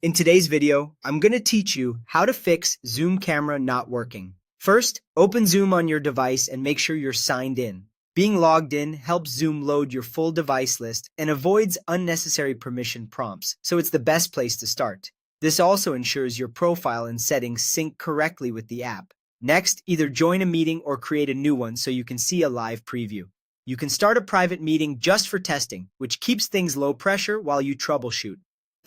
In today's video, I'm going to teach you how to fix Zoom camera not working. First, open Zoom on your device and make sure you're signed in. Being logged in helps Zoom load your full device list and avoids unnecessary permission prompts, so it's the best place to start. This also ensures your profile and settings sync correctly with the app. Next, either join a meeting or create a new one so you can see a live preview. You can start a private meeting just for testing, which keeps things low pressure while you troubleshoot.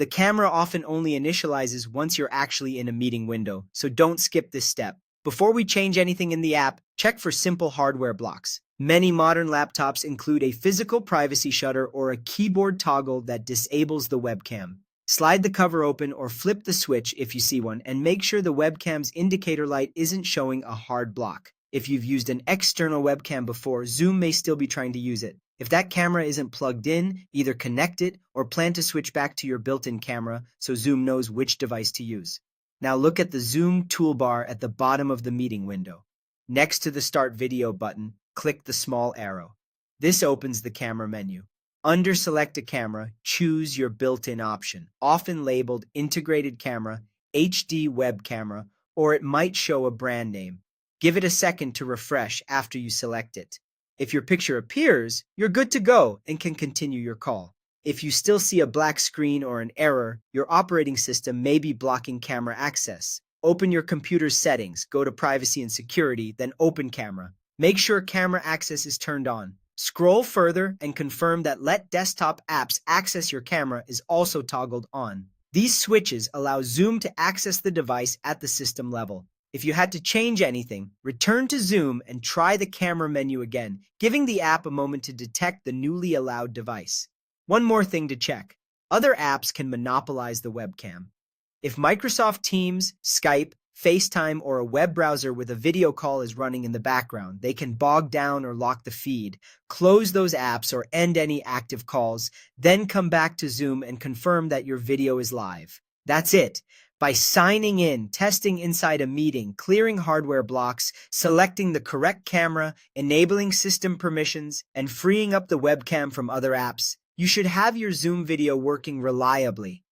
The camera often only initializes once you're actually in a meeting window, so don't skip this step. Before we change anything in the app, check for simple hardware blocks. Many modern laptops include a physical privacy shutter or a keyboard toggle that disables the webcam. Slide the cover open or flip the switch if you see one, and make sure the webcam's indicator light isn't showing a hard block. If you've used an external webcam before, Zoom may still be trying to use it. If that camera isn't plugged in, either connect it or plan to switch back to your built-in camera so Zoom knows which device to use. Now look at the Zoom toolbar at the bottom of the meeting window. Next to the Start Video button, click the small arrow. This opens the camera menu. Under Select a Camera, choose your built-in option, often labeled Integrated Camera, HD Web Camera, or it might show a brand name. Give it a second to refresh after you select it. If your picture appears, you're good to go and can continue your call. If you still see a black screen or an error, your operating system may be blocking camera access. Open your computer's settings, go to Privacy and Security, then Open Camera. Make sure camera access is turned on. Scroll further and confirm that Let Desktop Apps Access Your Camera is also toggled on. These switches allow Zoom to access the device at the system level. If you had to change anything, return to Zoom and try the camera menu again, giving the app a moment to detect the newly allowed device. One more thing to check. Other apps can monopolize the webcam. If Microsoft Teams, Skype, FaceTime, or a web browser with a video call is running in the background, they can bog down or lock the feed. Close those apps or end any active calls, then come back to Zoom and confirm that your video is live. That's it. By signing in, testing inside a meeting, clearing hardware blocks, selecting the correct camera, enabling system permissions, and freeing up the webcam from other apps, you should have your Zoom video working reliably.